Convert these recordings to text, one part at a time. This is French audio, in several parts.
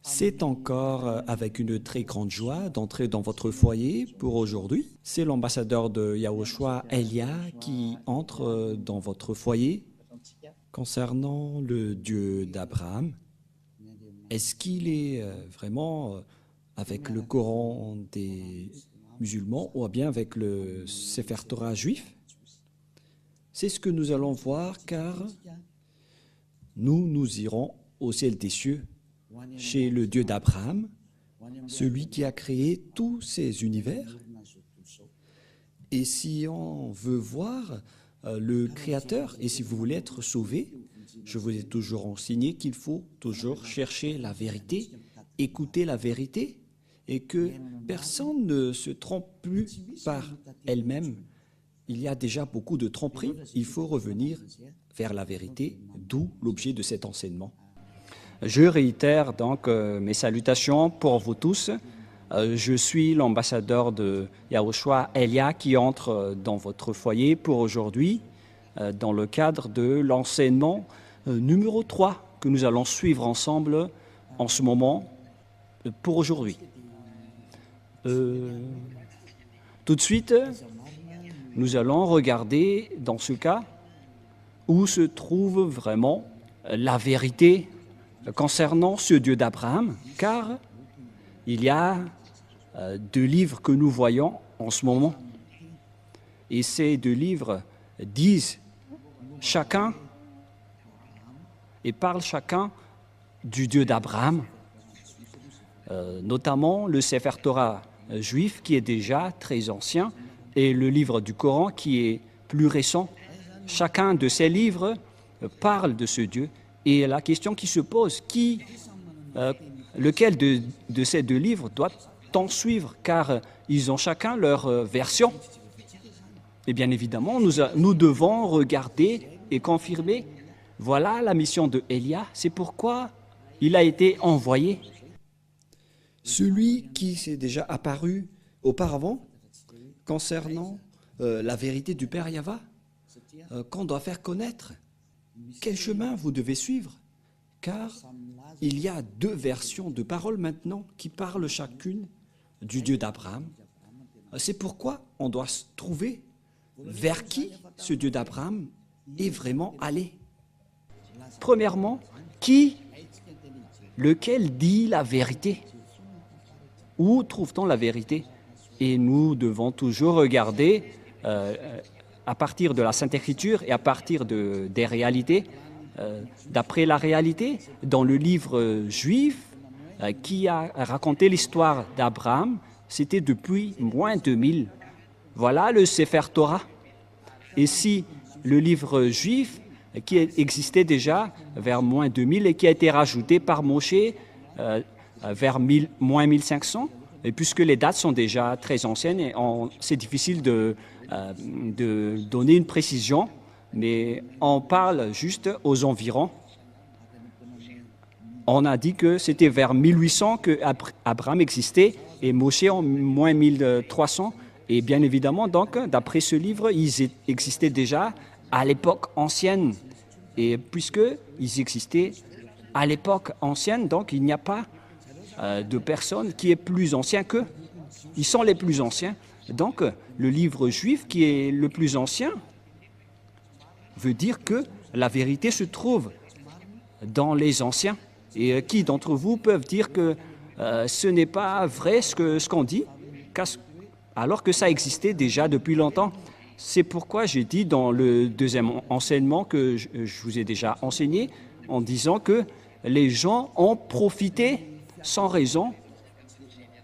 C'est encore avec une très grande joie d'entrer dans votre foyer pour aujourd'hui. C'est l'ambassadeur de Yahushua, Elia, qui entre dans votre foyer concernant le Dieu d'Abraham. Est-ce qu'il est vraiment avec le Coran des musulmans ou bien avec le Sefer Torah juif? C'est ce que nous allons voir car nous irons au ciel des cieux chez le Dieu d'Abraham, celui qui a créé tous ces univers. Et si on veut voir le Créateur, et si vous voulez être sauvé, je vous ai toujours enseigné qu'il faut toujours chercher la vérité, écouter la vérité, et que personne ne se trompe plus par elle-même. Il y a déjà beaucoup de tromperies, il faut revenir vers la vérité, d'où l'objet de cet enseignement. Je réitère donc mes salutations pour vous tous. Je suis l'ambassadeur de Yahushua, Elia, qui entre dans votre foyer pour aujourd'hui dans le cadre de l'enseignement numéro 3 que nous allons suivre ensemble en ce moment pour aujourd'hui. Tout de suite, nous allons regarder dans ce cas où se trouve vraiment la vérité concernant ce Dieu d'Abraham, car il y a deux livres que nous voyons en ce moment. Et ces deux livres disent chacun et parlent chacun du Dieu d'Abraham, notamment le Sefer Torah juif qui est déjà très ancien et le livre du Coran qui est plus récent. Chacun de ces livres parle de ce Dieu. Et la question qui se pose, lequel de ces deux livres doit-on suivre? Car ils ont chacun leur version. Et bien évidemment, nous devons regarder et confirmer, voilà la mission de Elia, c'est pourquoi il a été envoyé. Celui qui s'est déjà apparu auparavant concernant la vérité du Père Yahva, qu'on doit faire connaître. Quel chemin vous devez suivre? Car il y a deux versions de paroles maintenant qui parlent chacune du Dieu d'Abraham. C'est pourquoi on doit se trouver vers qui ce Dieu d'Abraham est vraiment allé. Premièrement, lequel dit la vérité? Où trouve-t-on la vérité? Et nous devons toujours regarder à partir de la Sainte Écriture et à partir des réalités, d'après la réalité, dans le livre juif qui a raconté l'histoire d'Abraham, c'était depuis moins 2000. Voilà le Sefer Torah. Et si le livre juif qui existait déjà vers moins 2000 et qui a été rajouté par Moshe vers moins 1500, et puisque les dates sont déjà très anciennes, et c'est difficile de donner une précision, mais on parle juste aux environs. On a dit que c'était vers 1800 que Abraham existait et Moshe en moins 1300. Et bien évidemment, donc, d'après ce livre, ils existaient déjà à l'époque ancienne. Et puisqu'ils existaient à l'époque ancienne, donc il n'y a pas de personne qui est plus ancien qu'eux. Ils sont les plus anciens. Donc, le livre juif qui est le plus ancien veut dire que la vérité se trouve dans les anciens. Et qui d'entre vous peuvent dire que ce n'est pas vrai ce qu'on dit, alors que ça existait déjà depuis longtemps? C'est pourquoi j'ai dit dans le deuxième enseignement que je vous ai déjà enseigné, en disant que les gens ont profité sans raison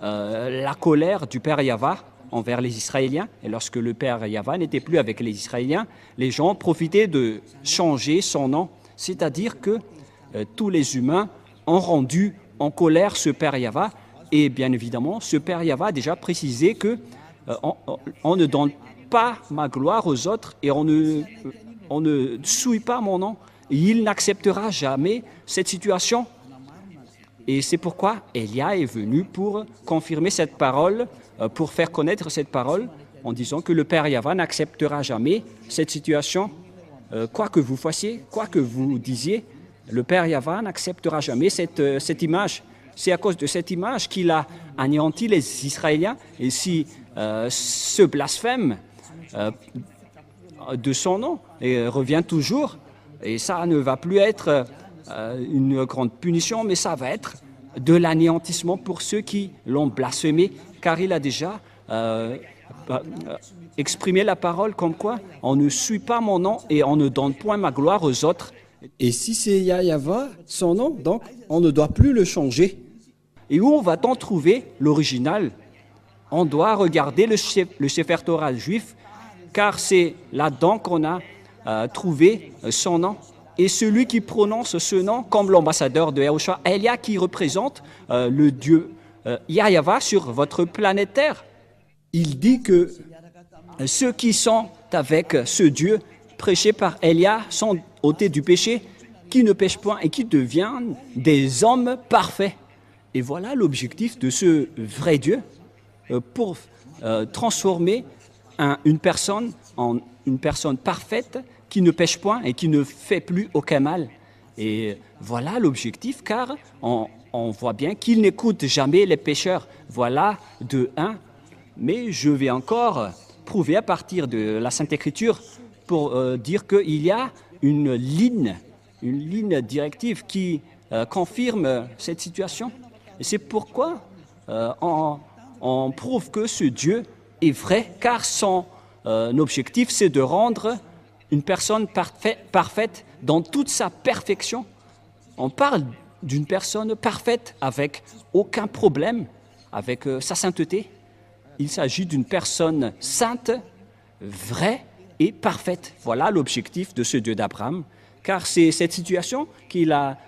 la colère du Père Yahva envers les Israéliens. Et lorsque le Père Yahva n'était plus avec les Israéliens, les gens profitaient de changer son nom. C'est-à-dire que tous les humains ont rendu en colère ce Père Yahva. Et bien évidemment, ce Père Yahva a déjà précisé que on ne donne pas ma gloire aux autres et on ne souille pas mon nom. Il n'acceptera jamais cette situation. Et c'est pourquoi Elia est venu pour confirmer cette parole, pour faire connaître cette parole, en disant que le Père Yahva n'acceptera jamais cette situation. Quoi que vous fassiez, quoi que vous disiez, le Père Yahva n'acceptera jamais cette image. C'est à cause de cette image qu'il a anéanti les Israéliens. Et si ce blasphème de son nom et revient toujours, et ça ne va plus être une grande punition, mais ça va être de l'anéantissement pour ceux qui l'ont blasphémé, car il a déjà exprimé la parole comme quoi on ne suit pas mon nom et on ne donne point ma gloire aux autres. Et si c'est Yahyawa, son nom, donc on ne doit plus le changer. Et où va-t-on trouver l'original? On doit regarder le Sefer Torah juif, car c'est là-dedans qu'on a trouvé son nom. Et celui qui prononce ce nom comme l'ambassadeur de Yahushua, Elia, qui représente le Dieu Yahyawa sur votre planète Terre. Il dit que ceux qui sont avec ce Dieu prêché par Elia sont ôtés du péché, qui ne pêchent point et qui deviennent des hommes parfaits. Et voilà l'objectif de ce vrai Dieu pour transformer une personne en une personne parfaite qui ne pêche point et qui ne fait plus aucun mal. Et voilà l'objectif, car on voit bien qu'il n'écoute jamais les pécheurs. Voilà de un. Mais je vais encore prouver à partir de la Sainte Écriture pour dire qu'il y a une ligne directive qui confirme cette situation. Et c'est pourquoi on prouve que ce Dieu est vrai, car son objectif, c'est de rendre une personne parfaite dans toute sa perfection. On parle d'une personne parfaite avec aucun problème, avec sa sainteté. Il s'agit d'une personne sainte, vraie et parfaite. Voilà l'objectif de ce Dieu d'Abraham, car c'est cette situation qu'il a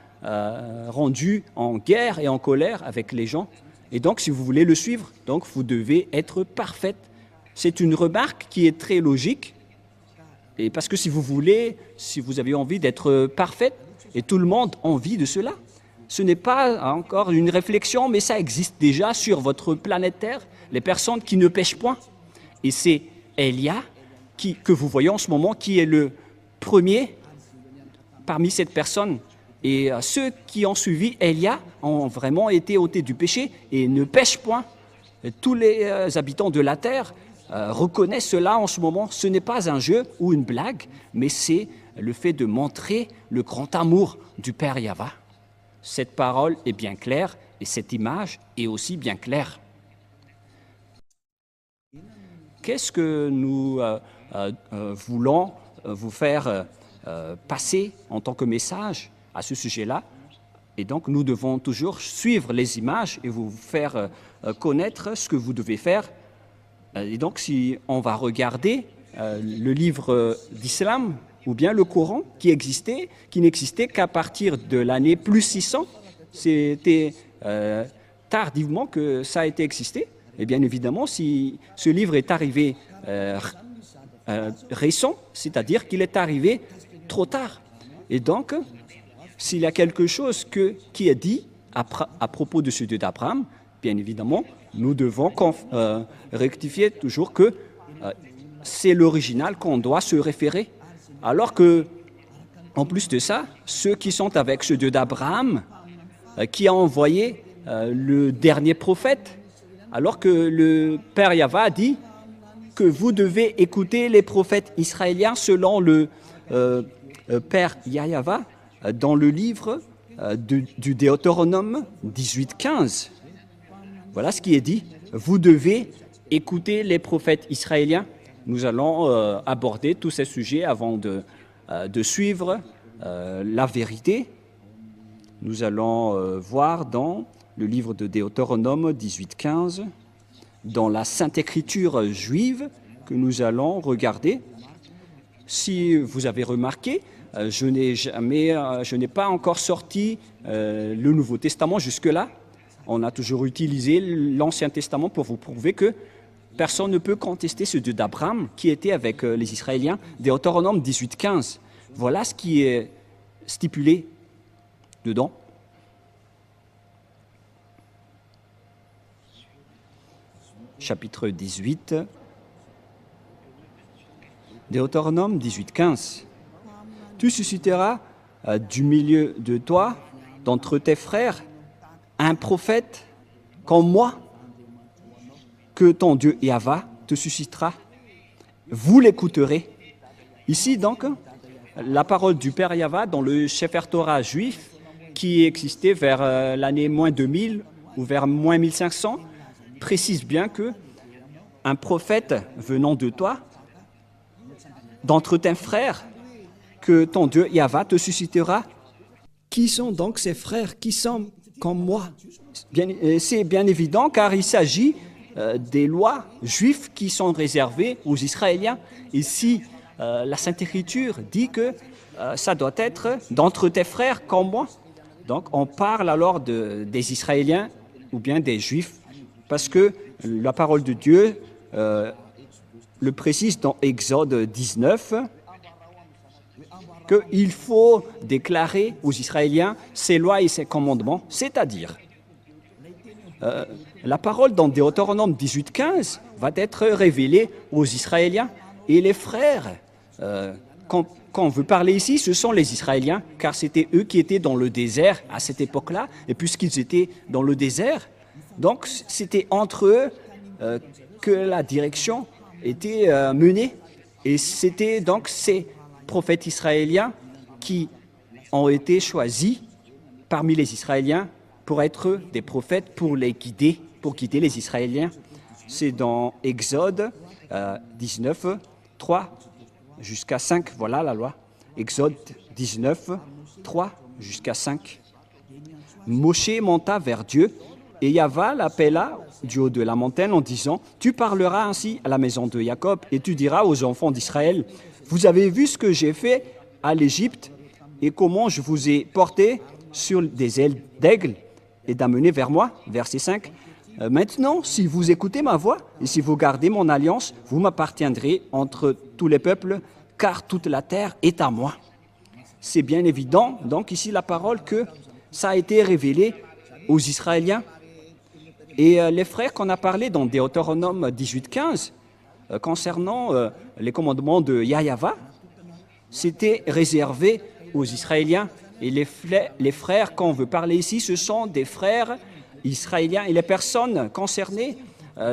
rendu en guerre et en colère avec les gens. Et donc, si vous voulez le suivre, donc vous devez être parfaite. C'est une remarque qui est très logique. Et parce que si vous avez envie d'être parfaite, et tout le monde a envie de cela, ce n'est pas encore une réflexion, mais ça existe déjà sur votre planète Terre, les personnes qui ne pêchent point. Et c'est Elia que vous voyez en ce moment qui est le premier parmi cette personne. Et ceux qui ont suivi Elia ont vraiment été ôtés du péché et ne pêchent point. Et tous les habitants de la terre reconnaissent cela en ce moment. Ce n'est pas un jeu ou une blague, mais c'est le fait de montrer le grand amour du Père Yahva. Cette parole est bien claire et cette image est aussi bien claire. Qu'est-ce que nous voulons vous faire passer en tant que message à ce sujet-là? Et donc, nous devons toujours suivre les images et vous faire connaître ce que vous devez faire. Et donc, si on va regarder le livre d'Islam ou bien le Coran qui n'existait qu'à partir de l'année plus 600, c'était tardivement que ça a été existé. Et bien évidemment, si ce livre est arrivé récent, c'est-à-dire qu'il est arrivé trop tard. Et donc, s'il y a quelque chose qui est dit à propos de ce Dieu d'Abraham, bien évidemment, nous devons rectifier toujours que c'est l'original qu'on doit se référer. Alors que, en plus de ça, ceux qui sont avec ce Dieu d'Abraham, qui a envoyé le dernier prophète, alors que le Père Yahva a dit que vous devez écouter les prophètes israéliens selon le Père Yahva dans le livre du Deutéronome 18-15. Voilà ce qui est dit. Vous devez écouter les prophètes israéliens. Nous allons aborder tous ces sujets avant de suivre la vérité. Nous allons voir dans le livre de Deutéronome 18-15, dans la Sainte Écriture juive que nous allons regarder. Si vous avez remarqué, je n'ai pas encore sorti le Nouveau Testament jusque-là. On a toujours utilisé l'Ancien Testament pour vous prouver que personne ne peut contester ce Dieu d'Abraham qui était avec les Israéliens. Deutéronome 18-15. Voilà ce qui est stipulé dedans. Chapitre 18, Deutéronome 18-15. Tu susciteras du milieu de toi, d'entre tes frères, un prophète comme moi que ton Dieu Yahva te suscitera. Vous l'écouterez. Ici donc, la parole du Père Yahva dans le Sefer Torah juif qui existait vers l'année moins 2000 ou vers moins 1500 précise bien que un prophète venant de toi, d'entre tes frères, que ton Dieu Yahva te suscitera. Qui sont donc ces frères qui sont comme moi? C'est bien évident car il s'agit des lois juives qui sont réservées aux Israéliens. Ici, la Sainte Écriture dit que ça doit être d'entre tes frères comme moi. Donc on parle alors des Israéliens ou bien des Juifs parce que la parole de Dieu le précise dans Exode 19 qu'il faut déclarer aux Israéliens ses lois et ses commandements, c'est-à-dire la parole dans Deutéronome 18:15 va être révélée aux Israéliens et les frères. Quand on veut parler ici, ce sont les Israéliens, car c'était eux qui étaient dans le désert à cette époque-là, et puisqu'ils étaient dans le désert, donc c'était entre eux que la direction était menée, et c'était donc ces prophètes israéliens qui ont été choisis parmi les Israéliens pour être des prophètes, pour les guider, pour guider les Israéliens. C'est dans Exode 19, 3 jusqu'à 5, voilà la loi. Exode 19, 3 jusqu'à 5. Moshe monta vers Dieu et Yahva l'appela du haut de la montagne en disant « Tu parleras ainsi à la maison de Jacob et tu diras aux enfants d'Israël, vous avez vu ce que j'ai fait à l'Égypte et comment je vous ai porté sur des ailes d'aigle et d'amener vers moi. » Verset 5. Maintenant, si vous écoutez ma voix et si vous gardez mon alliance, vous m'appartiendrez entre tous les peuples, car toute la terre est à moi. C'est bien évident, donc ici la parole que ça a été révélé aux Israéliens. Et les frères qu'on a parlé dans Deutéronome 18:15, concernant les commandements de Yahva, c'était réservé aux Israéliens. Et les frères qu'on veut parler ici, ce sont des frères israéliens et les personnes concernées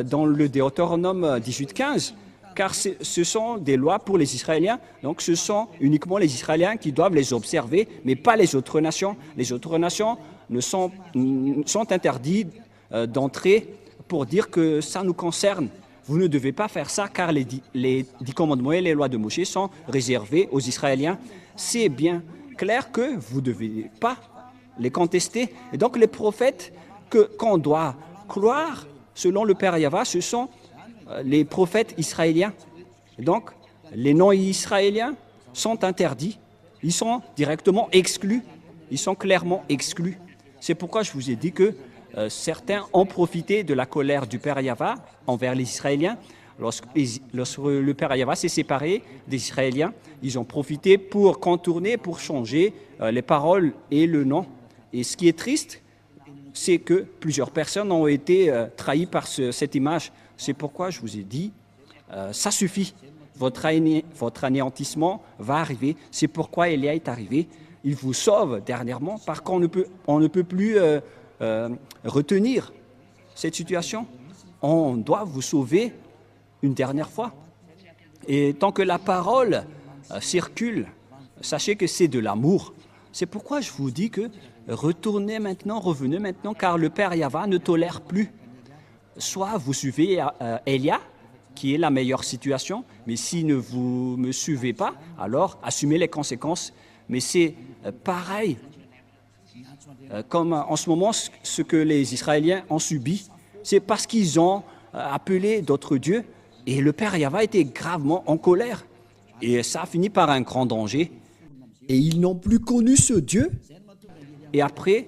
dans le Deutéronome 18:15, car ce sont des lois pour les Israéliens, donc ce sont uniquement les Israéliens qui doivent les observer, mais pas les autres nations. Les autres nations sont interdits d'entrer pour dire que ça nous concerne. Vous ne devez pas faire ça car les 10 commandements et les lois de Moïse sont réservés aux Israéliens. C'est bien clair que vous ne devez pas les contester. Et donc les prophètes qu'on doit croire, selon le Père Yahva, ce sont les prophètes israéliens. Et donc, les non-israéliens sont interdits. Ils sont directement exclus. Ils sont clairement exclus. C'est pourquoi je vous ai dit que certains ont profité de la colère du Père Yahva envers les Israéliens. Lorsque le Père Yahva s'est séparé des Israéliens, ils ont profité pour contourner, pour changer les paroles et le nom. Et ce qui est triste, c'est que plusieurs personnes ont été trahies par cette image. C'est pourquoi je vous ai dit, ça suffit. Votre anéantissement va arriver. C'est pourquoi Élia est arrivé. Il vous sauve dernièrement parce qu'on ne peut plus retenir cette situation. On doit vous sauver une dernière fois. Et tant que la parole circule, sachez que c'est de l'amour. C'est pourquoi je vous dis que revenez maintenant, car le Père Yahva ne tolère plus. Soit vous suivez Élia, qui est la meilleure situation, mais si vous ne me suivez pas, alors assumez les conséquences. Mais c'est pareil, comme en ce moment, ce que les Israéliens ont subi, c'est parce qu'ils ont appelé d'autres dieux, et le Père Yahva était gravement en colère. Et ça a fini par un grand danger. Et ils n'ont plus connu ce Dieu. Et après,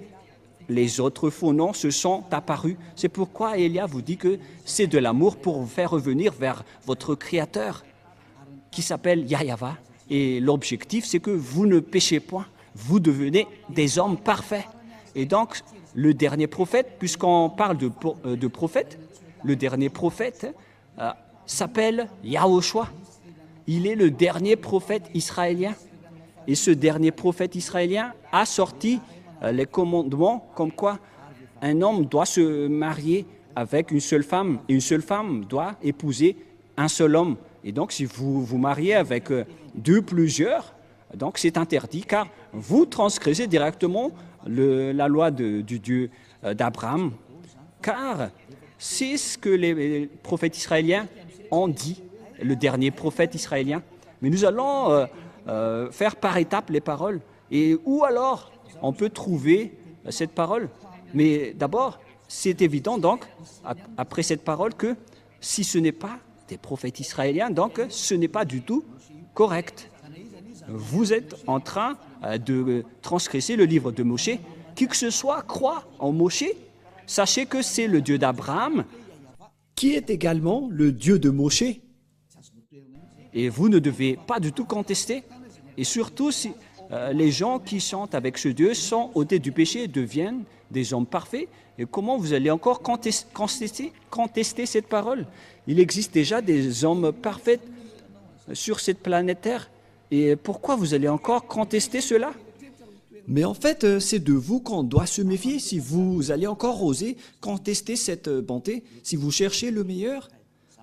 les autres faux noms se sont apparus. C'est pourquoi Élia vous dit que c'est de l'amour pour vous faire revenir vers votre Créateur, qui s'appelle Yahva. Et l'objectif, c'est que vous ne péchez point. Vous devenez des hommes parfaits. Et donc, le dernier prophète, puisqu'on parle de prophète, le dernier prophète s'appelle Yahushua. Il est le dernier prophète israélien. Et ce dernier prophète israélien a sorti les commandements comme quoi un homme doit se marier avec une seule femme et une seule femme doit épouser un seul homme. Et donc, si vous vous mariez avec deux, plusieurs, donc c'est interdit car vous transgressez directement la loi du Dieu d'Abraham. Car c'est ce que les prophètes israéliens ont dit, le dernier prophète israélien. Mais nous allons faire par étapes les paroles. Et où alors on peut trouver cette parole? Mais d'abord, c'est évident donc, après cette parole, que si ce n'est pas des prophètes israéliens, donc ce n'est pas du tout correct. Vous êtes en train de transgresser le livre de Moshe. Qui que ce soit croit en Moshe, sachez que c'est le Dieu d'Abraham, qui est également le Dieu de Moshe. et vous ne devez pas du tout contester. Et surtout, si les gens qui chantent avec ce Dieu sont ôtés du péché et deviennent des hommes parfaits, et comment vous allez encore contester cette parole? Il existe déjà des hommes parfaits sur cette planète Terre. Et pourquoi vous allez encore contester cela? Mais en fait, c'est de vous qu'on doit se méfier si vous allez encore oser contester cette bonté. Si vous cherchez le meilleur,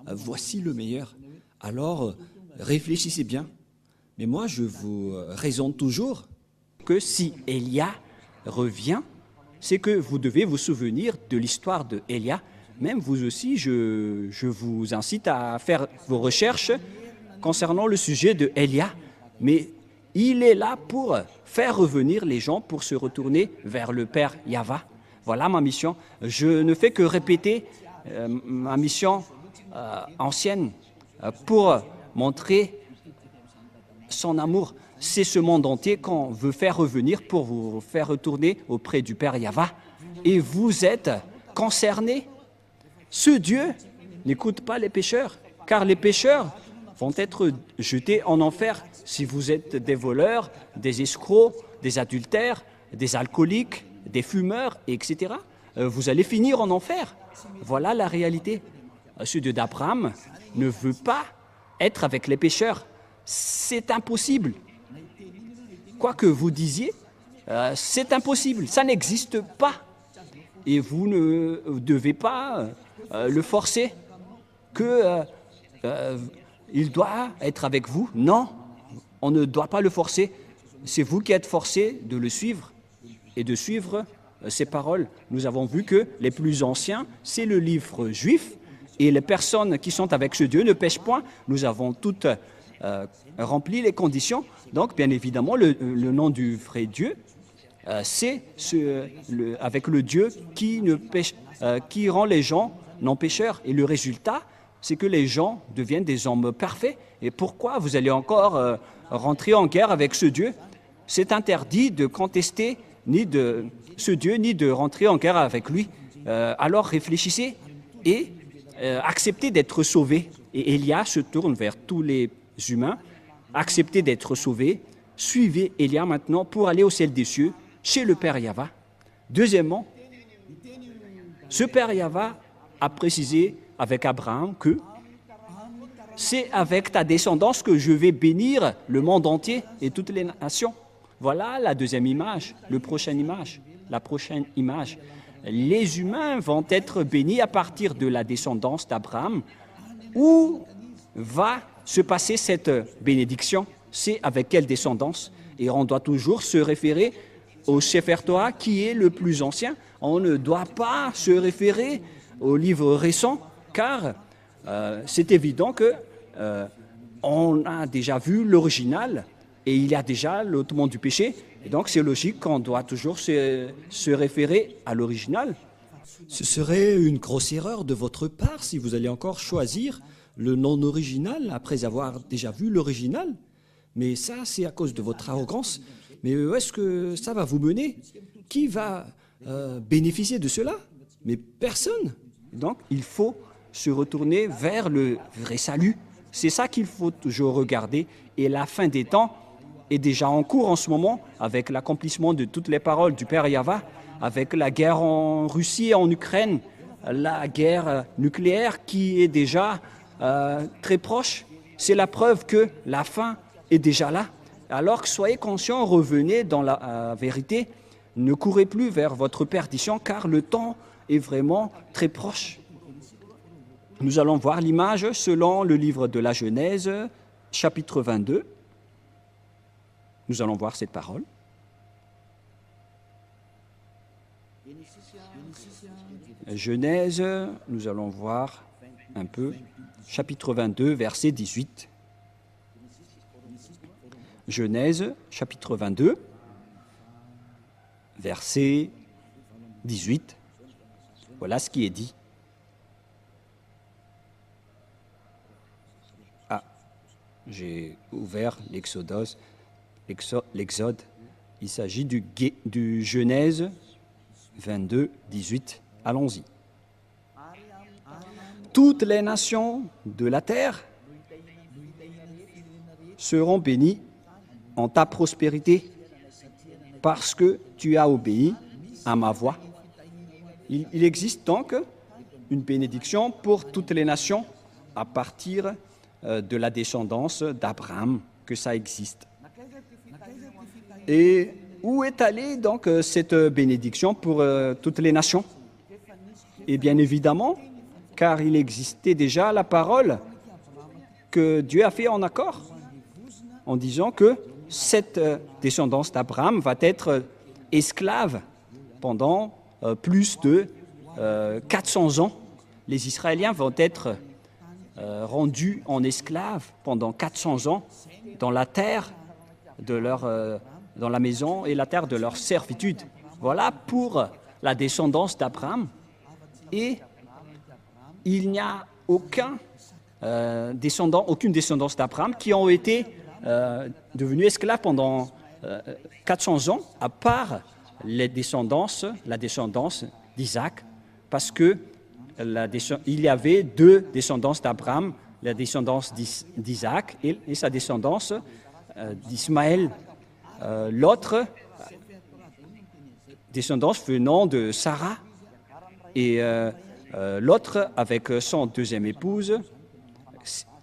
voici le meilleur. Alors, réfléchissez bien. Mais moi, je vous raisonne toujours Que si Élia revient, c'est que vous devez vous souvenir de l'histoire de Élia. Même vous aussi, je vous incite à faire vos recherches concernant le sujet de Élia. Mais il est là pour faire revenir les gens pour se retourner vers le Père Yahva. Voilà ma mission. Je ne fais que répéter ma mission ancienne pour montrer son amour. C'est ce monde entier qu'on veut faire revenir pour vous faire retourner auprès du Père Yahva. Et vous êtes concernés. Ce Dieu n'écoute pas les pécheurs, car les pécheurs vont être jetés en enfer. Si vous êtes des voleurs, des escrocs, des adultères, des alcooliques, des fumeurs, etc., vous allez finir en enfer. Voilà la réalité. Ce Dieu d'Abraham ne veut pas être avec les pécheurs. C'est impossible. Quoi que vous disiez, c'est impossible. Ça n'existe pas. Et vous ne devez pas le forcer il doit être avec vous. Non, on ne doit pas le forcer. C'est vous qui êtes forcés de le suivre et de suivre ses paroles. Nous avons vu que les plus anciens, c'est le livre juif, et les personnes qui sont avec ce Dieu ne pêchent point. Nous avons toutes rempli les conditions. Donc, bien évidemment, le nom du vrai Dieu, c'est avec le Dieu qui rend les gens non pécheurs. Et le résultat, c'est que les gens deviennent des hommes parfaits. Et pourquoi vous allez encore rentrer en guerre avec ce Dieu? C'est interdit de contester ni de ce Dieu, ni de rentrer en guerre avec lui. Alors réfléchissez et acceptez d'être sauvés. Et Élia se tourne vers tous les humains. Acceptez d'être sauvés. Suivez Élia maintenant pour aller au ciel des cieux, chez le Père Yahva. Deuxièmement, ce Père Yahva a précisé avec Abraham que c'est avec ta descendance que je vais bénir le monde entier et toutes les nations. Voilà la deuxième image, la prochaine image. Les humains vont être bénis à partir de la descendance d'Abraham. Où va se passer cette bénédiction? C'est avec quelle descendance? Et on doit toujours se référer au Sefer Torah qui est le plus ancien. On ne doit pas se référer au livre récent, car c'est évident que on a déjà vu l'original et il y a déjà l'ôtement du péché. Et donc c'est logique qu'on doit toujours se référer à l'original. Ce serait une grosse erreur de votre part si vous allez encore choisir le non original après avoir déjà vu l'original. Mais ça, c'est à cause de votre arrogance. Mais où est-ce que ça va vous mener? Qui va bénéficier de cela? Mais personne. Donc il faut se retourner vers le vrai salut. C'est ça qu'il faut toujours regarder. Et la fin des temps est déjà en cours en ce moment avec l'accomplissement de toutes les paroles du Père Yahva, avec la guerre en Russie et en Ukraine, la guerre nucléaire qui est déjà très proche. C'est la preuve que la fin est déjà là. Alors que soyez conscients, revenez dans la vérité. ne courez plus vers votre perdition, car le temps est vraiment très proche. Nous allons voir l'image selon le livre de la Genèse, chapitre 22. Nous allons voir cette parole. Genèse, nous allons voir un peu, chapitre 22, verset 18. Genèse, chapitre 22, verset 18. Voilà ce qui est dit. Ah, j'ai ouvert l'Exode. Il s'agit du Genèse 22, 18. Allons-y. Toutes les nations de la terre seront bénies en ta prospérité parce que tu as obéi à ma voix. Il existe donc une bénédiction pour toutes les nations à partir de la descendance d'Abraham, que ça existe. Et où est allée donc cette bénédiction pour toutes les nations? Et bien évidemment, car il existait déjà la parole que Dieu a fait en accord, en disant que cette descendance d'Abraham va être esclave pendant plus de 400 ans. Les Israéliens vont être rendus en esclaves pendant 400 ans dans la terre de dans la maison et la terre de leur servitude. Voilà pour la descendance d'Abraham. Et il n'y a aucune descendance d'Abraham qui ont été devenus esclaves pendant 400 ans, à part la descendance d'Isaac, parce que il y avait deux descendances d'Abraham, la descendance d'Isaac et sa descendance d'Ismaël. L'autre descendance venant de Sarah et l'autre avec son deuxième épouse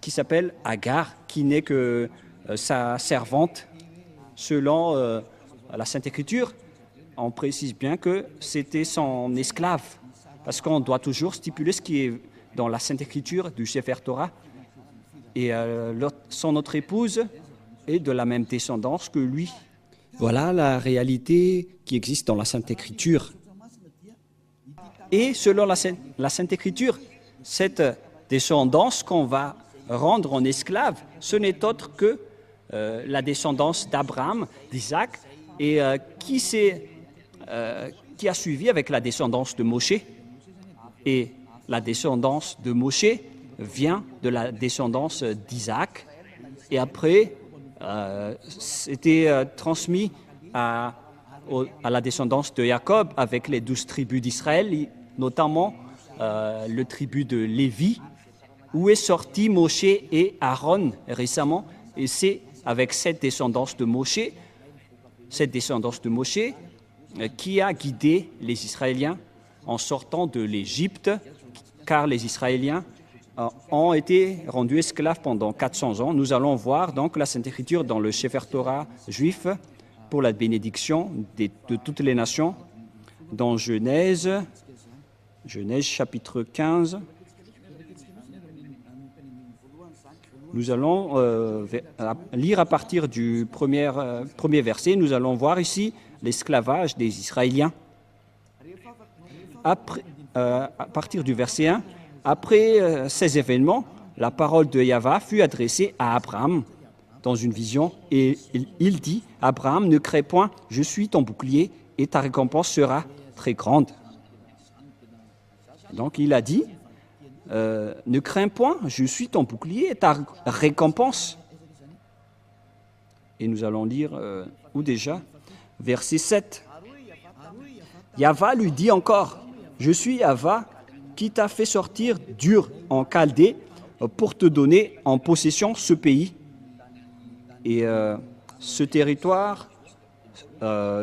qui s'appelle Agar, qui n'est que sa servante. Selon la Sainte Écriture, on précise bien que c'était son esclave, parce qu'on doit toujours stipuler ce qui est dans la Sainte Écriture du Sefer Torah. Et son autre épouse est de la même descendance que lui. Voilà la réalité qui existe dans la Sainte Écriture. Et selon la Sainte Écriture, cette descendance qu'on va rendre en esclave, ce n'est autre que la descendance d'Abraham, d'Isaac, et qui a suivi avec la descendance de Moshe. Et la descendance de Moshe vient de la descendance d'Isaac. Et après, c'était transmis à la descendance de Jacob avec les 12 tribus d'Israël, notamment le tribu de Lévi, où est sorti Moshe et Aaron récemment. Et c'est avec cette descendance de Moshe qui a guidé les Israéliens en sortant de l'Égypte, car les Israéliens ont été rendus esclaves pendant 400 ans. Nous allons voir donc la Sainte Écriture dans le Sefer Torah juif pour la bénédiction de toutes les nations, dans Genèse chapitre 15. Nous allons lire à partir du premier verset. Nous allons voir ici l'esclavage des Israéliens. À partir du verset 1, après ces événements, la parole de Yahva fut adressée à Abraham dans une vision, et il dit, « Abraham, ne crains point, je suis ton bouclier, et ta récompense sera très grande. » Donc il a dit, ne crains point, je suis ton bouclier et ta récompense. Et nous allons lire, où déjà? Verset 7. Yahva lui dit encore, je suis Yahva qui t'a fait sortir d'Ur en Chaldée pour te donner en possession ce pays. Et ce territoire,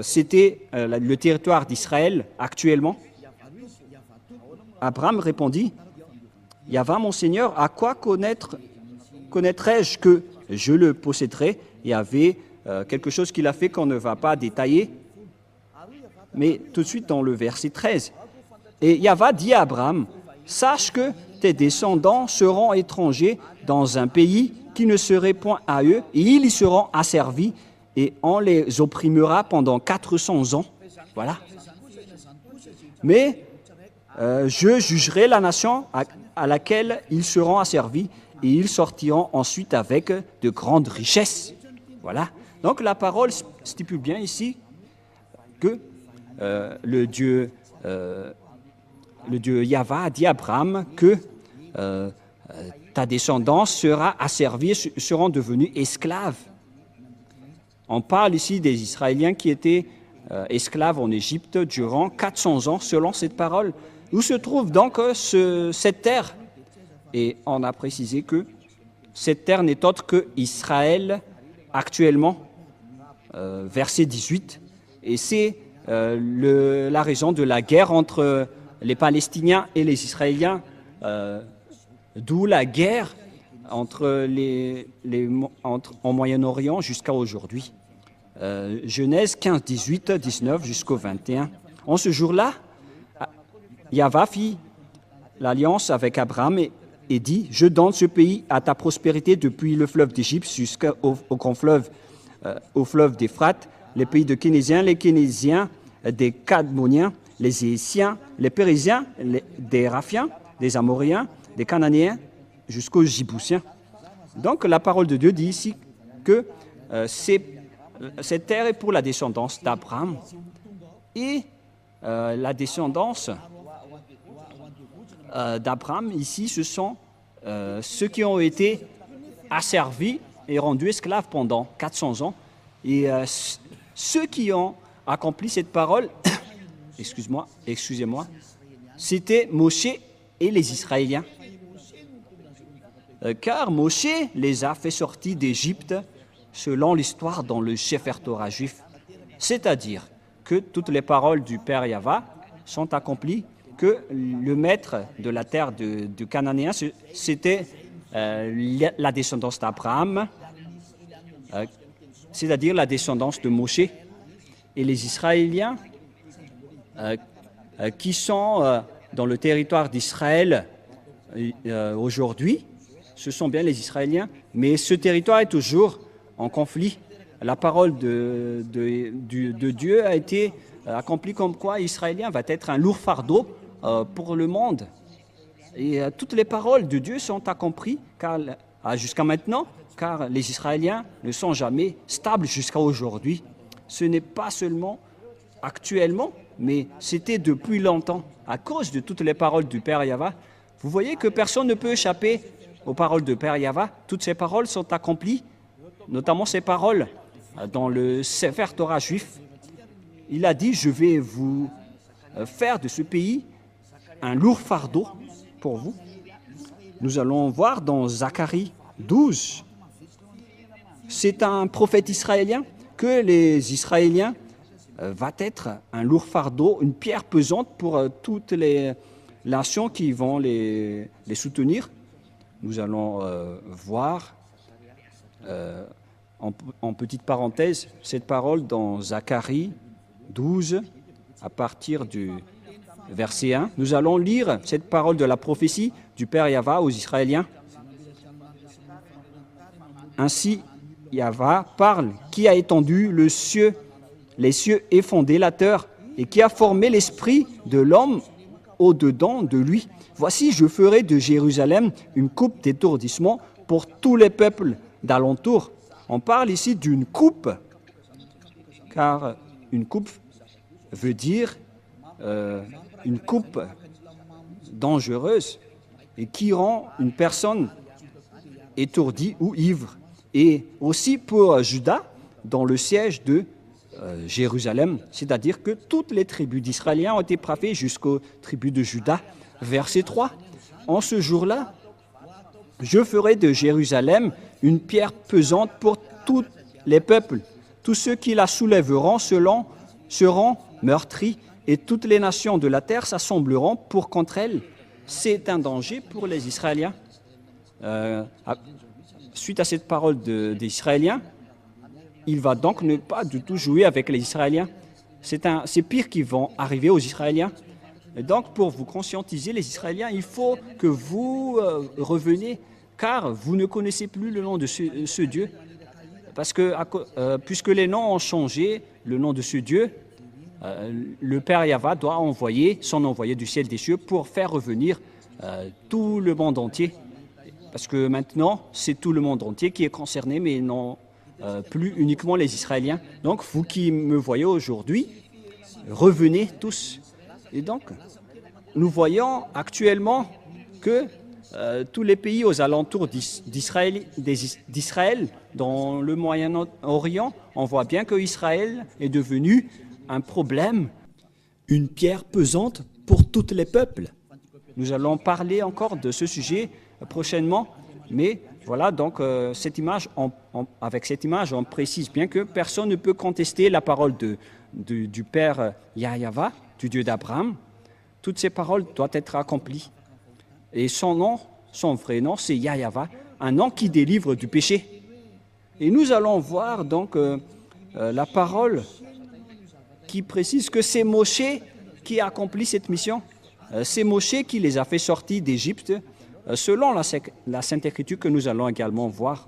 c'était le territoire d'Israël actuellement. Abraham répondit, Yahva, mon Seigneur, à quoi connaîtrais-je que je le posséderai? Il y avait quelque chose qu'il a fait qu'on ne va pas détailler. mais tout de suite dans le verset 13. Et Yahva dit à Abraham, « Sache que tes descendants seront étrangers dans un pays qui ne serait point à eux, et ils y seront asservis, et on les opprimera pendant 400 ans. » Voilà. Mais je jugerai la nation à laquelle ils seront asservis, et ils sortiront ensuite avec de grandes richesses. Voilà. Donc la parole stipule bien ici que le Dieu Yahva a dit à Abraham que ta descendance sera asservie, seront devenus esclaves. On parle ici des Israéliens qui étaient esclaves en Égypte durant 400 ans, selon cette parole. Où se trouve donc cette terre? Et on a précisé que cette terre n'est autre que Israël actuellement, verset 18. Et c'est la raison de la guerre entre les Palestiniens et les Israéliens, d'où la guerre en Moyen-Orient jusqu'à aujourd'hui. Genèse 15, 18, 19 jusqu'au 21. En ce jour-là, Yahva fit l'alliance avec Abraham et dit, « Je donne ce pays à ta prospérité depuis le fleuve d'Égypte jusqu'au grand fleuve, au fleuve d'Éphrate, les pays de Kénésiens, les Kénésiens, des Cadmoniens, les Hésiens, les Périsiens, des Raphiens, des Amoriens, des Cananéens, jusqu'aux Jibousiens. » Donc la parole de Dieu dit ici que cette terre est pour la descendance d'Abraham. Et la descendance d'Abraham, ici, ce sont ceux qui ont été asservis et rendus esclaves pendant 400 ans. Et ceux qui ont accompli cette parole, excusez-moi, c'était Moshe et les Israéliens. Car Moshe les a fait sortir d'Égypte selon l'histoire dans le Sefer Torah juif. C'est-à-dire que toutes les paroles du Père Yahva sont accomplies, que le maître de la terre du Cananéen, c'était la descendance d'Abraham, c'est-à-dire la descendance de Moshe. Et les Israéliens qui sont dans le territoire d'Israël aujourd'hui, ce sont bien les Israéliens, mais ce territoire est toujours en conflit. La parole de Dieu a été accomplie comme quoi Israélien va être un lourd fardeau pour le monde. Et toutes les paroles de Dieu sont accomplies jusqu'à maintenant, car les Israéliens ne sont jamais stables jusqu'à aujourd'hui. Ce n'est pas seulement actuellement, mais c'était depuis longtemps, à cause de toutes les paroles du Père Yahva. Vous voyez que personne ne peut échapper aux paroles du Père Yahva. Toutes ces paroles sont accomplies, notamment ces paroles dans le Sefer Torah juif. Il a dit, je vais vous faire de ce pays un lourd fardeau pour vous. Nous allons voir dans Zacharie 12. C'est un prophète israélien que les Israéliens va être un lourd fardeau, une pierre pesante pour toutes les nations qui vont les soutenir. Nous allons voir, en petite parenthèse, cette parole dans Zacharie 12, à partir du verset 1. Nous allons lire cette parole de la prophétie du Père Yahva aux Israéliens. Ainsi, Yahva parle, qui a étendu les cieux et fondé la terre, et qui a formé l'esprit de l'homme au-dedans de lui. Voici, je ferai de Jérusalem une coupe d'étourdissement pour tous les peuples d'alentour. On parle ici d'une coupe, car une coupe veut dire une coupe dangereuse et qui rend une personne étourdie ou ivre. Et aussi pour Juda, dans le siège de Jérusalem, c'est-à-dire que toutes les tribus d'Israéliens ont été frappées jusqu'aux tribus de Juda. Verset 3, en ce jour-là, je ferai de Jérusalem une pierre pesante pour tous les peuples. Tous ceux qui la soulèveront seront meurtris, et toutes les nations de la terre s'assembleront pour contre elle. C'est un danger pour les Israéliens. Suite à cette parole des Israéliens, il va donc ne pas du tout jouer avec les Israéliens. c'est pire qui vont arriver aux Israéliens. Et donc, pour vous conscientiser, les Israéliens, il faut que vous reveniez, car vous ne connaissez plus le nom de ce Dieu. Parce que, puisque les noms ont changé, le nom de ce Dieu, le Père Yahva doit envoyer son envoyé du ciel des cieux pour faire revenir tout le monde entier. Parce que maintenant, c'est tout le monde entier qui est concerné, mais non plus uniquement les Israéliens. Donc, vous qui me voyez aujourd'hui, revenez tous. Et donc, nous voyons actuellement que tous les pays aux alentours d'Israël, dans le Moyen-Orient, on voit bien que Israël est devenu un problème. Une pierre pesante pour tous les peuples. Nous allons parler encore de ce sujet prochainement, mais voilà, donc avec cette image, on précise bien que personne ne peut contester la parole du Père Yahva, du Dieu d'Abraham. Toutes ces paroles doivent être accomplies. Et son vrai nom, c'est Yahva, un nom qui délivre du péché. Et nous allons voir donc la parole qui précise que c'est Moshe qui a accompli cette mission. C'est Moshe qui les a fait sortir d'Égypte, selon la Sainte Écriture que nous allons également voir.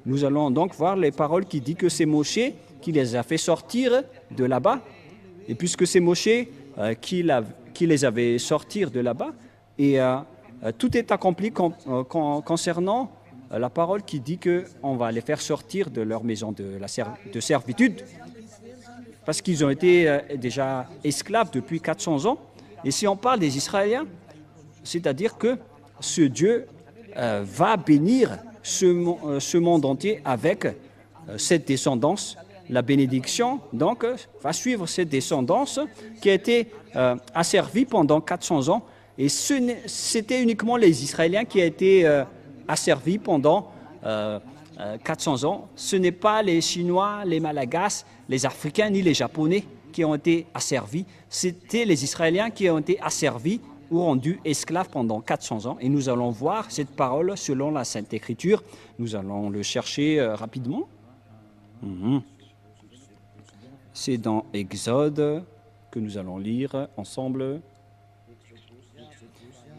Nous allons donc voir les paroles qui disent que c'est Moshe qui les a fait sortir de là-bas. Et puisque c'est Moshe qui les avait sortir de là-bas, et tout est accompli concernant la parole qui dit qu'on va les faire sortir de leur maison de servitude, parce qu'ils ont été déjà esclaves depuis 400 ans. Et si on parle des Israéliens, c'est-à-dire que ce Dieu va bénir ce monde entier avec cette descendance. La bénédiction, donc, va suivre cette descendance qui a été asservie pendant 400 ans. Et c'était uniquement les Israéliens qui ont été asservis pendant 400 ans. Ce n'est pas les Chinois, les Malagasy, les Africains ni les Japonais qui ont été asservis. C'était les Israéliens qui ont été asservis ou rendus esclaves pendant 400 ans. Et nous allons voir cette parole selon la Sainte Écriture. Nous allons le chercher rapidement. C'est dans Exode que nous allons lire ensemble.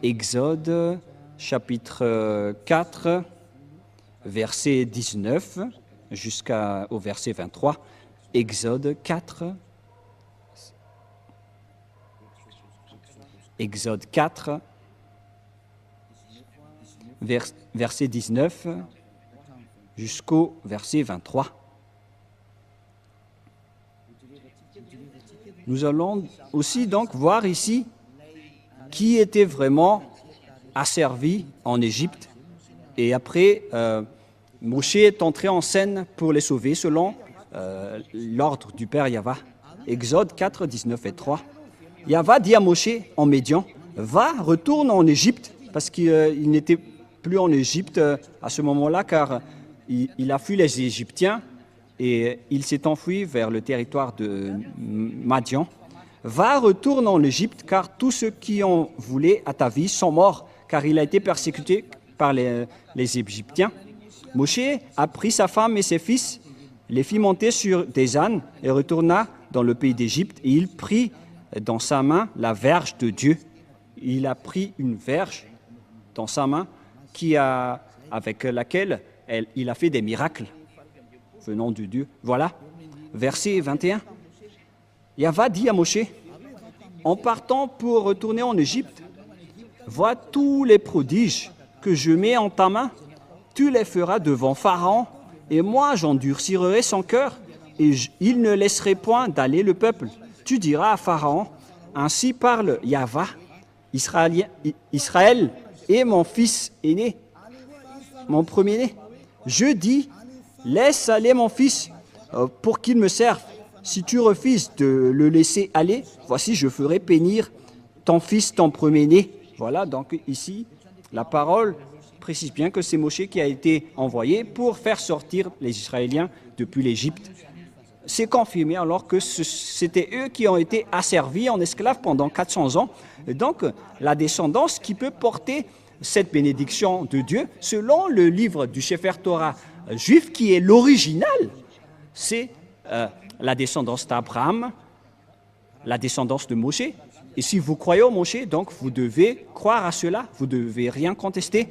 Exode, chapitre 4, verset 19 jusqu'au verset 23. Exode 4. Exode 4, verset 19 jusqu'au verset 23. Nous allons aussi donc voir ici qui était vraiment asservi en Égypte. Et après, Moshe est entré en scène pour les sauver selon l'ordre du Père Yahva. Exode 4, 19 et 3. Yahva dit à Moshe en Médian, « Va, retourne en Égypte » parce qu'il n'était plus en Égypte à ce moment-là, car il a fui les Égyptiens et il s'est enfui vers le territoire de Madian. « Va, retourne en Égypte, car tous ceux qui ont voulu à ta vie sont morts, car il a été persécuté par les Égyptiens. » Moshe a pris sa femme et ses fils, les fit monter sur des ânes et retourna dans le pays d'Égypte, et il prit dans sa main la verge de Dieu. Il a pris une verge dans sa main avec laquelle il a fait des miracles venant de Dieu. Voilà, verset 21. Yahva dit à Moshe, en partant pour retourner en Égypte, vois tous les prodiges que je mets en ta main, tu les feras devant Pharaon, et moi j'endurcirai son cœur, et il ne laisserait point d'aller le peuple. Tu diras à Pharaon, ainsi parle Yahva, Israël est mon fils aîné, mon premier-né. Je dis, laisse aller mon fils pour qu'il me serve. Si tu refuses de le laisser aller, voici je ferai périr ton fils, ton premier-né. Voilà, donc ici, la parole précise bien que c'est Moshe qui a été envoyé pour faire sortir les Israéliens depuis l'Égypte. C'est confirmé alors que c'était eux qui ont été asservis en esclaves pendant 400 ans. Et donc, la descendance qui peut porter cette bénédiction de Dieu, selon le livre du Sefer Torah juif, qui est l'original, c'est la descendance d'Abraham, la descendance de Moshe. Et si vous croyez au Moshe, donc vous devez croire à cela, vous ne devez rien contester,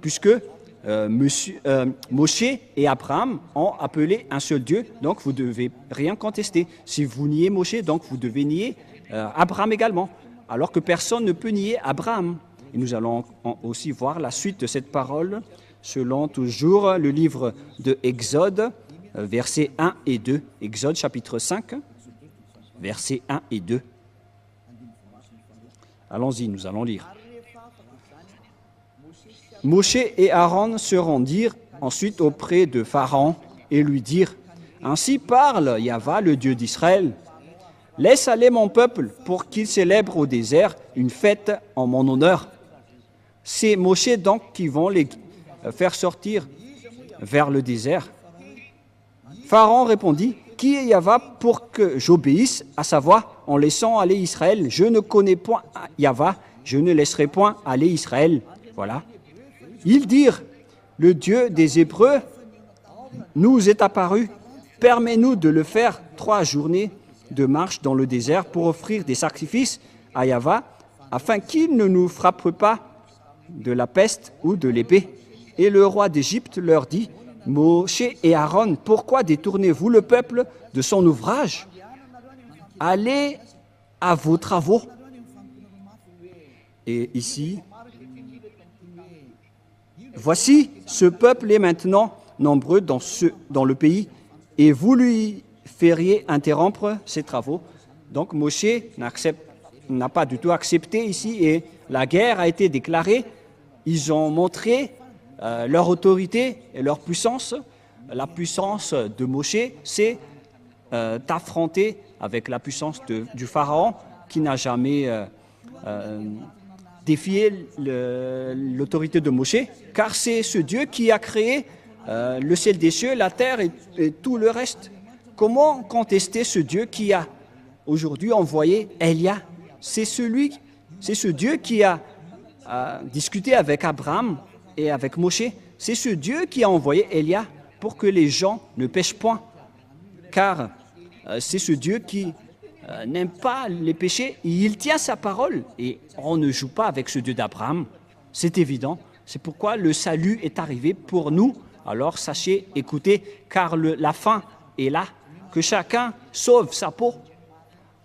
puisque Moshe et Abraham ont appelé un seul Dieu, donc vous ne devez rien contester. Si vous niez Moshe, donc vous devez nier Abraham également, alors que personne ne peut nier Abraham. Et nous allons aussi voir la suite de cette parole selon toujours le livre de Exode, versets 1 et 2. Exode chapitre 5, versets 1 et 2. Allons-y, nous allons lire. Moshe et Aaron se rendirent ensuite auprès de Pharaon et lui dirent « Ainsi parle Yahva, le Dieu d'Israël. Laisse aller mon peuple pour qu'il célèbre au désert une fête en mon honneur. » C'est Moshe donc qui vont les faire sortir vers le désert. Pharaon répondit « Qui est Yahva pour que j'obéisse à sa voix en laissant aller Israël? Je ne connais point Yahva, je ne laisserai point aller Israël. » Voilà. Ils dirent « Le Dieu des Hébreux nous est apparu. Permets-nous de le faire 3 journées de marche dans le désert pour offrir des sacrifices à Yahva, afin qu'il ne nous frappe pas de la peste ou de l'épée. » Et le roi d'Égypte leur dit « Moshe et Aaron, pourquoi détournez-vous le peuple de son ouvrage? Allez à vos travaux. » Et ici, voici, ce peuple est maintenant nombreux dans le pays, et vous lui feriez interrompre ses travaux. Donc Moshe n'a pas du tout accepté ici, et la guerre a été déclarée. Ils ont montré leur autorité et leur puissance. La puissance de Moshe, c'est d'affronter avec la puissance du Pharaon qui n'a jamais défié l'autorité de Moshe, car c'est ce Dieu qui a créé le ciel des cieux, la terre et tout le reste. Comment contester ce Dieu qui a aujourd'hui envoyé Élia? C'est ce Dieu qui a discuté avec Abraham et avec Moshe. C'est ce Dieu qui a envoyé Élia pour que les gens ne pêchent point, car c'est ce Dieu qui n'aime pas les péchés, et il tient sa parole, et on ne joue pas avec ce Dieu d'Abraham, c'est évident. C'est pourquoi le salut est arrivé pour nous. Alors sachez, écoutez, car la fin est là, que chacun sauve sa peau.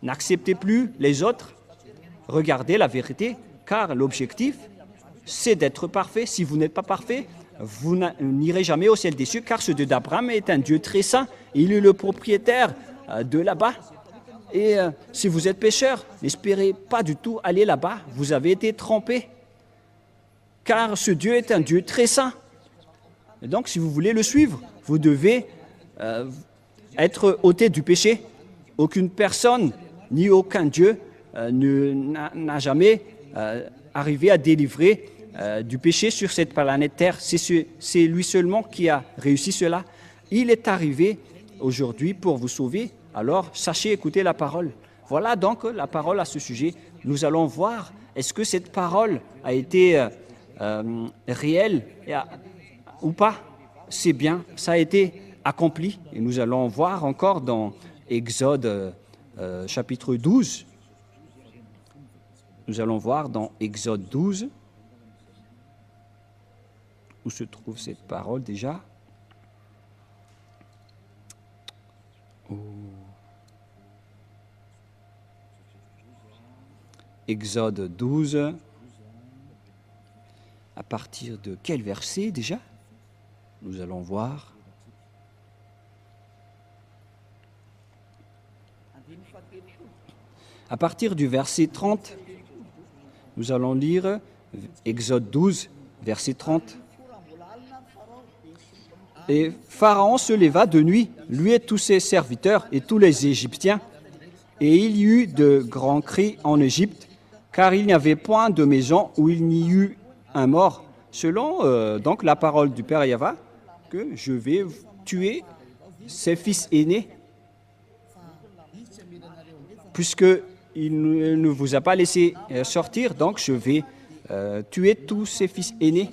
N'acceptez plus les autres, regardez la vérité, car l'objectif, c'est d'être parfait. Si vous n'êtes pas parfait, vous n'irez jamais au ciel des cieux, car ce Dieu d'Abraham est un Dieu très saint. Il est le propriétaire de là-bas. Et si vous êtes pécheur, n'espérez pas du tout aller là-bas. Vous avez été trompé, car ce Dieu est un Dieu très saint. Et donc, si vous voulez le suivre, vous devez être ôté du péché. Aucune personne, ni aucun Dieu n'a jamais arrivé à délivrer du péché sur cette planète Terre. C'est lui seulement qui a réussi cela. Il est arrivé aujourd'hui pour vous sauver. Alors, sachez écouter la parole. Voilà donc la parole à ce sujet. Nous allons voir, est-ce que cette parole a été réelle ou pas? C'est bien, ça a été accompli. Et nous allons voir encore dans Exode chapitre 12. Nous allons voir dans Exode 12, où se trouve cette parole déjà. Exode 12, à partir de quel verset déjà? Nous allons voir. À partir du verset 30, nous allons lire Exode 12, verset 30. Et Pharaon se leva de nuit, lui et tous ses serviteurs et tous les Égyptiens, et il y eut de grands cris en Égypte, car il n'y avait point de maison où il n'y eut un mort, selon donc la parole du Père Yahva, que je vais tuer ses fils aînés, puisqu'il ne vous a pas laissé sortir, donc je vais tuer tous ses fils aînés.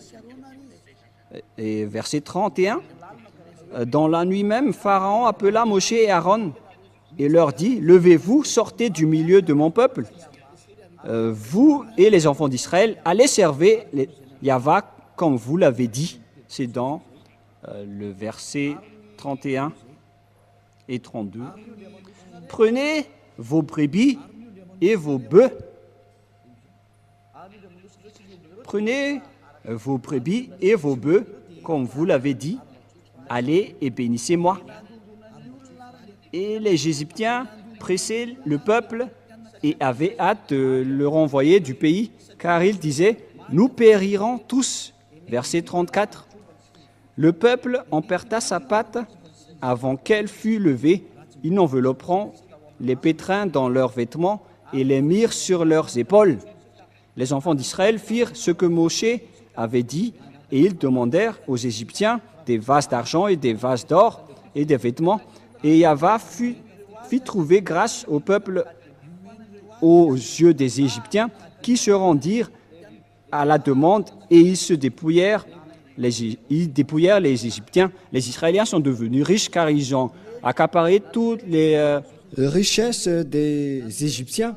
Et verset 31, dans la nuit même, Pharaon appela Moshe et Aaron et leur dit, « Levez-vous, sortez du milieu de mon peuple. Vous et les enfants d'Israël, allez servir Yahvé comme vous l'avez dit. » C'est dans le verset 31 et 32. « Prenez vos brebis et vos bœufs. Prenez vos brebis et vos bœufs, comme vous l'avez dit. Allez et bénissez-moi. » Et les Égyptiens pressaient le peuple et avaient hâte de le renvoyer du pays, car ils disaient, « Nous périrons tous. » Verset 34. Le peuple emporta sa pâte avant qu'elle fût levée. Ils envelopperont les pétrins dans leurs vêtements et les mirent sur leurs épaules. Les enfants d'Israël firent ce que Moshé avait dit, et ils demandèrent aux Égyptiens des vases d'argent et des vases d'or et des vêtements. Et Yahvé fit trouver grâce au peuple aux yeux des Égyptiens, qui se rendirent à la demande, et ils se dépouillèrent. Ils dépouillèrent les Égyptiens. Les Israéliens sont devenus riches car ils ont accaparé toutes les richesses des Égyptiens.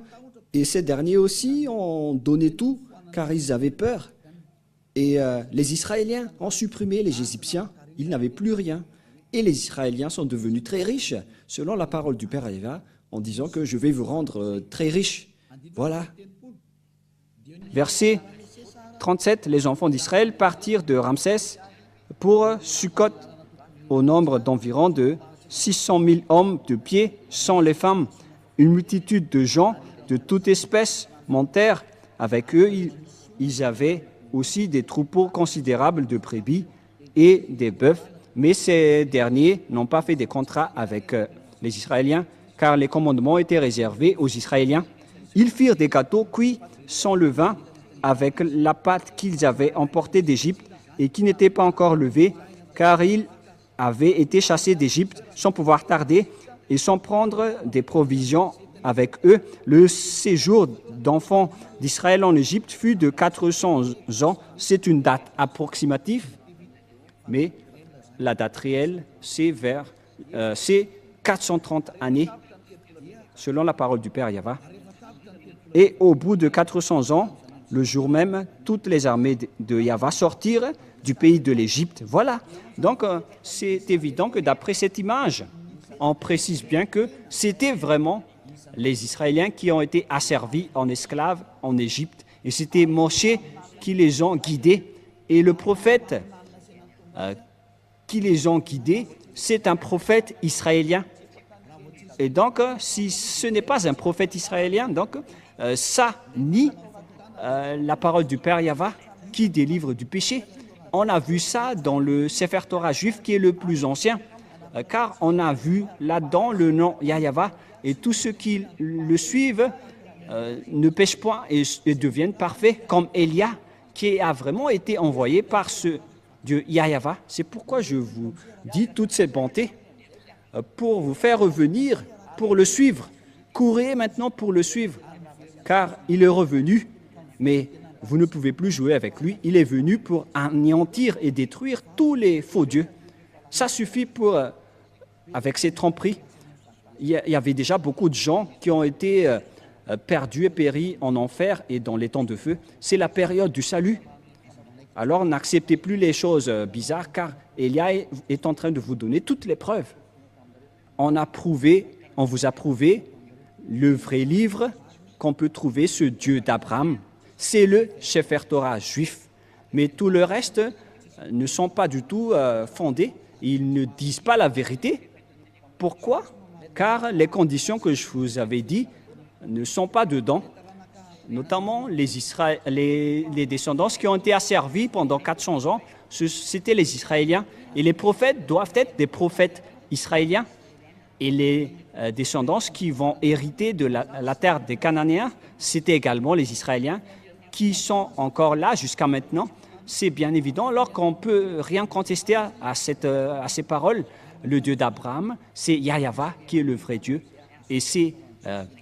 Et ces derniers aussi ont donné tout car ils avaient peur. Et les Israéliens ont supprimé les Égyptiens. Ils n'avaient plus rien. Et les Israéliens sont devenus très riches, selon la parole du Père Yahvé, en disant que je vais vous rendre très riches. Voilà. Verset 37, les enfants d'Israël partirent de Ramsès pour Sukkot, au nombre d'environ de 600 000 hommes de pied, sans les femmes. Une multitude de gens de toute espèce montèrent avec eux. Ils avaient aussi des troupeaux considérables de brebis et des bœufs, mais ces derniers n'ont pas fait des contrats avec les Israéliens, car les commandements étaient réservés aux Israéliens. Ils firent des gâteaux cuits sans levain, avec la pâte qu'ils avaient emportée d'Égypte et qui n'était pas encore levée, car ils avaient été chassés d'Égypte sans pouvoir tarder et sans prendre des provisions avec eux. Le séjour d'enfants d'Israël en Égypte fut de 400 ans. C'est une date approximative, mais la date réelle, c'est 430 années, selon la parole du Père Yahvé. Et au bout de 400 ans, le jour même, toutes les armées de Yahvé sortirent du pays de l'Égypte. Voilà. Donc, c'est évident que d'après cette image, on précise bien que c'était vraiment les Israéliens qui ont été asservis en esclaves en Égypte. Et c'était Moshé qui les ont guidés. Et le prophète qui les ont guidés, c'est un prophète israélien. Et donc, si ce n'est pas un prophète israélien, donc ça nie la parole du Père Yahvé qui délivre du péché. On a vu ça dans le Sefer Torah juif qui est le plus ancien, car on a vu là-dedans le nom Yahvé et tous ceux qui le suivent ne pêchent point et deviennent parfaits, comme Élia qui a vraiment été envoyé par ce Dieu Yahvé. C'est pourquoi je vous dis toute cette bonté pour vous faire revenir, pour le suivre. Courez maintenant pour le suivre, car il est revenu. Mais vous ne pouvez plus jouer avec lui. Il est venu pour anéantir et détruire tous les faux dieux. Ça suffit pour, avec ces tromperies. Il y avait déjà beaucoup de gens qui ont été perdus et péris en enfer et dans les temps de feu. C'est la période du salut. Alors n'acceptez plus les choses bizarres, car Élia est en train de vous donner toutes les preuves. On vous a prouvé le vrai livre qu'on peut trouver, ce Dieu d'Abraham. C'est le Sefer Torah juif. Mais tout le reste ne sont pas du tout fondés. Ils ne disent pas la vérité. Pourquoi? Car les conditions que je vous avais dit ne sont pas dedans. Notamment les descendants qui ont été asservis pendant 400 ans, c'était les Israéliens. Et les prophètes doivent être des prophètes israéliens. Et les descendants qui vont hériter de la terre des Cananéens, c'était également les Israéliens qui sont encore là jusqu'à maintenant. C'est bien évident, alors qu'on ne peut rien contester à ces paroles. Le Dieu d'Abraham, c'est Yahvé qui est le vrai Dieu. Et c'est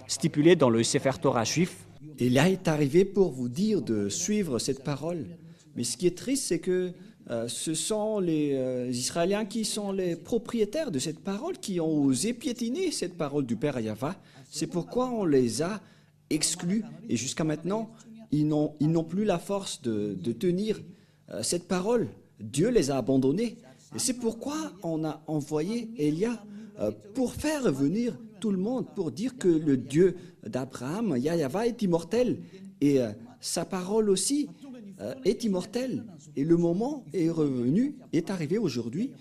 stipulé dans le Sefer Torah juif. Et là est arrivé pour vous dire de suivre cette parole. Mais ce qui est triste, c'est que ce sont les Israéliens qui sont les propriétaires de cette parole, qui ont osé piétiner cette parole du Père Yahva. C'est pourquoi on les a exclus et jusqu'à maintenant, ils n'ont plus la force de tenir cette parole. Dieu les a abandonnés. Et c'est pourquoi on a envoyé Élia pour faire revenir tout le monde, pour dire que le Dieu d'Abraham, Yahva, est immortel. Et sa parole aussi est immortelle. Et le moment est revenu, est arrivé aujourd'hui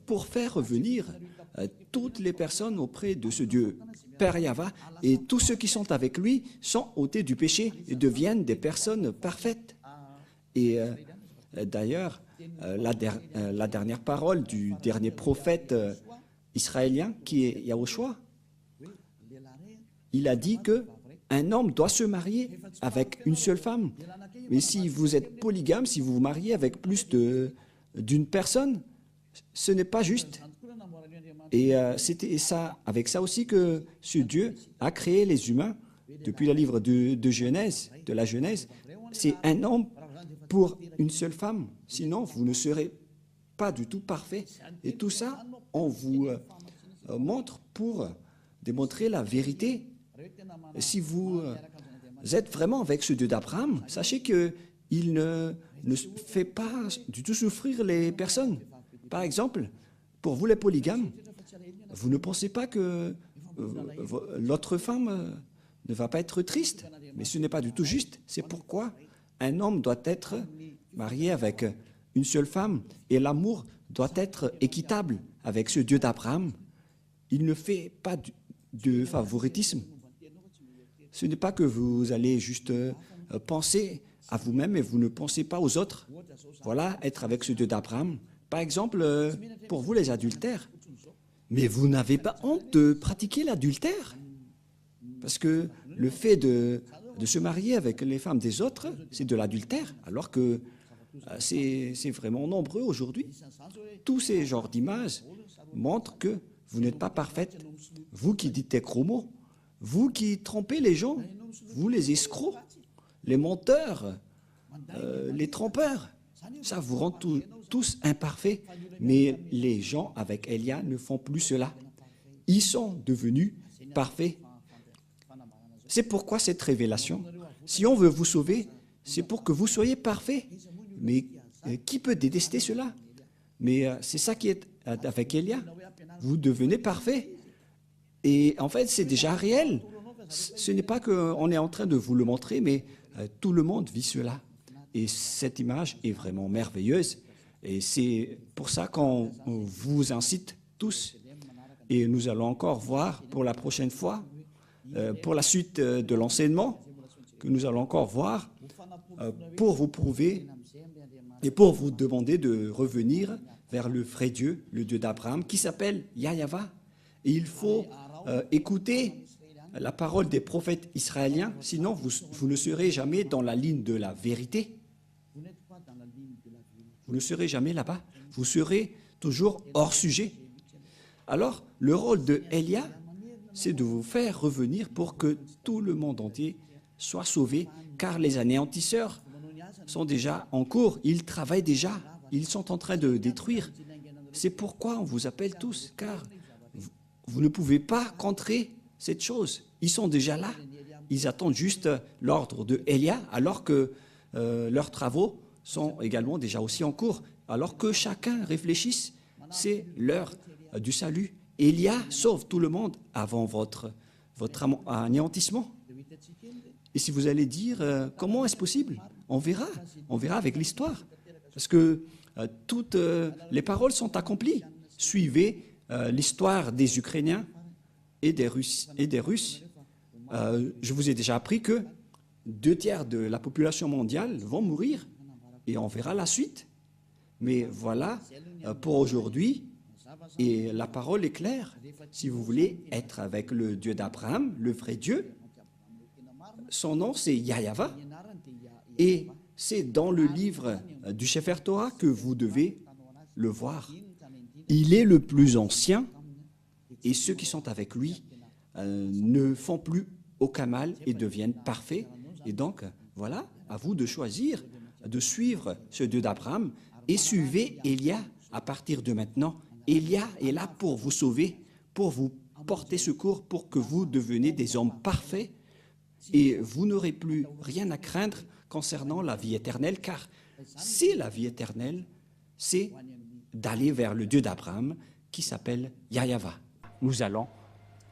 pour faire revenir toutes les personnes auprès de ce Dieu, Père Yahva, et tous ceux qui sont avec lui sont ôtés du péché et deviennent des personnes parfaites. Et d'ailleurs, la dernière parole du dernier prophète israélien, qui est Yahushua, il a dit que un homme doit se marier avec une seule femme. Mais si vous êtes polygame, si vous vous mariez avec plus d'une personne, ce n'est pas juste. Et c'était ça, avec ça aussi que ce Dieu a créé les humains depuis le livre de Genèse, de la Genèse. C'est un homme pour une seule femme. Sinon, vous ne serez pas du tout parfait. Et tout ça, on vous montre pour démontrer la vérité. Et si vous êtes vraiment avec ce Dieu d'Abraham, sachez qu'il ne fait pas du tout souffrir les personnes. Par exemple, pour vous les polygames, vous ne pensez pas que l'autre femme ne va pas être triste, mais ce n'est pas du tout juste. C'est pourquoi un homme doit être marié avec une seule femme et l'amour doit être équitable avec ce Dieu d'Abraham. Il ne fait pas de favoritisme. Ce n'est pas que vous allez juste penser à vous-même et vous ne pensez pas aux autres. Voilà, être avec ce Dieu d'Abraham. Par exemple, pour vous les adultères, mais vous n'avez pas honte de pratiquer l'adultère? Parce que le fait de se marier avec les femmes des autres, c'est de l'adultère, alors que c'est vraiment nombreux aujourd'hui. Tous ces genres d'images montrent que vous n'êtes pas parfaite. Vous qui dites des gros mots, vous qui trompez les gens, vous les escrocs, les menteurs, les trompeurs, ça vous rend tous imparfaits. Mais les gens avec Élia ne font plus cela. Ils sont devenus parfaits. C'est pourquoi cette révélation, si on veut vous sauver, c'est pour que vous soyez parfaits. Mais qui peut détester cela? Mais c'est ça qui est avec Élia. Vous devenez parfait. Et en fait, c'est déjà réel. Ce n'est pas qu'on est en train de vous le montrer, mais tout le monde vit cela. Et cette image est vraiment merveilleuse. Et c'est pour ça qu'on vous incite tous. Et nous allons encore voir pour la prochaine fois, pour la suite de l'enseignement, que nous allons encore voir, pour vous prouver et pour vous demander de revenir vers le vrai Dieu, le Dieu d'Abraham, qui s'appelle Yahva. Et il faut écouter la parole des prophètes israéliens, sinon vous ne serez jamais dans la ligne de la vérité. Vous ne serez jamais là-bas. Vous serez toujours hors sujet. Alors, le rôle de Élia, c'est de vous faire revenir pour que tout le monde entier soit sauvé, car les anéantisseurs sont déjà en cours. Ils travaillent déjà. Ils sont en train de détruire. C'est pourquoi on vous appelle tous, car vous ne pouvez pas contrer cette chose. Ils sont déjà là. Ils attendent juste l'ordre de Élia, alors que leurs travaux sont également déjà aussi en cours. Alors que chacun réfléchisse, c'est l'heure du salut. Élia sauve tout le monde avant votre anéantissement. Et si vous allez dire, comment est-ce possible? On verra avec l'histoire. Parce que toutes les paroles sont accomplies. Suivez l'histoire des Ukrainiens et des Russes. Je vous ai déjà appris que 2/3 de la population mondiale vont mourir et on verra la suite. Mais voilà pour aujourd'hui, et la parole est claire. Si vous voulez être avec le Dieu d'Abraham, le vrai Dieu, son nom c'est Yahva, et c'est dans le livre du Sefer Torah que vous devez le voir. Il est le plus ancien, et ceux qui sont avec lui ne font plus aucun mal et deviennent parfaits. Et donc, voilà, à vous de choisir, de suivre ce Dieu d'Abraham et suivez Élia à partir de maintenant. Élia est là pour vous sauver, pour vous porter secours, pour que vous deveniez des hommes parfaits et vous n'aurez plus rien à craindre concernant la vie éternelle, car c'est la vie éternelle, c'est d'aller vers le Dieu d'Abraham qui s'appelle Yahweh. Nous allons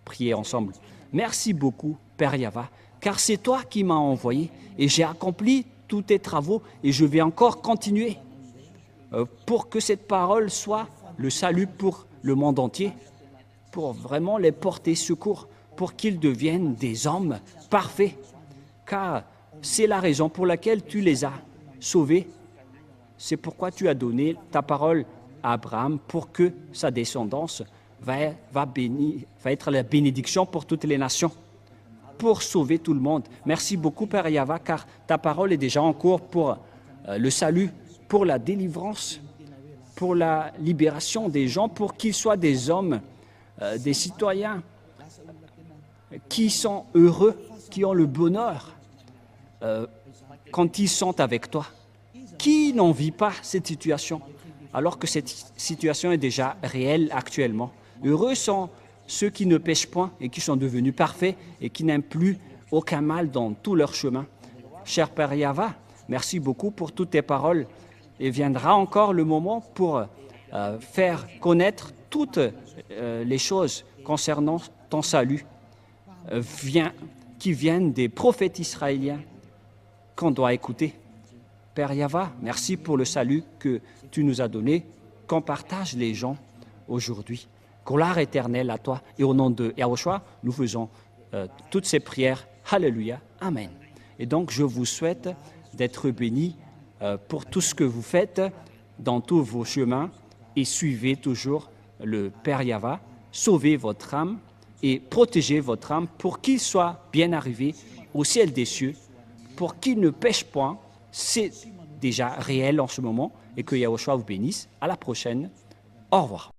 prier ensemble. Merci beaucoup, Père Yahweh, car c'est toi qui m'as envoyé et j'ai accompli tous tes travaux et je vais encore continuer pour que cette parole soit le salut pour le monde entier, pour vraiment les porter secours, pour qu'ils deviennent des hommes parfaits, car c'est la raison pour laquelle tu les as sauvés. C'est pourquoi tu as donné ta parole à Abraham pour que sa descendance va être la bénédiction pour toutes les nations, pour sauver tout le monde. Merci beaucoup, Père Yahweh, car ta parole est déjà en cours pour le salut, pour la délivrance, pour la libération des gens, pour qu'ils soient des hommes, des citoyens qui sont heureux, qui ont le bonheur quand ils sont avec toi. Qui n'en vit pas cette situation, alors que cette situation est déjà réelle actuellement? Heureux sont ceux qui ne pêchent point et qui sont devenus parfaits et qui n'aiment plus aucun mal dans tout leur chemin. Cher Père Yahweh, merci beaucoup pour toutes tes paroles. Et viendra encore le moment pour faire connaître toutes les choses concernant ton salut qui viennent des prophètes israéliens qu'on doit écouter. Père Yahweh, merci pour le salut que tu nous as donné, qu'on partage les gens aujourd'hui. Gloire éternelle à toi. Et au nom de Yahushua, nous faisons toutes ces prières. Alléluia. Amen. Et donc, je vous souhaite d'être bénis pour tout ce que vous faites dans tous vos chemins et suivez toujours le Père Yahweh. Sauvez votre âme et protégez votre âme pour qu'il soit bien arrivé au ciel des cieux, pour qu'il ne pêche point. C'est déjà réel en ce moment et que Yahushua vous bénisse. À la prochaine. Au revoir.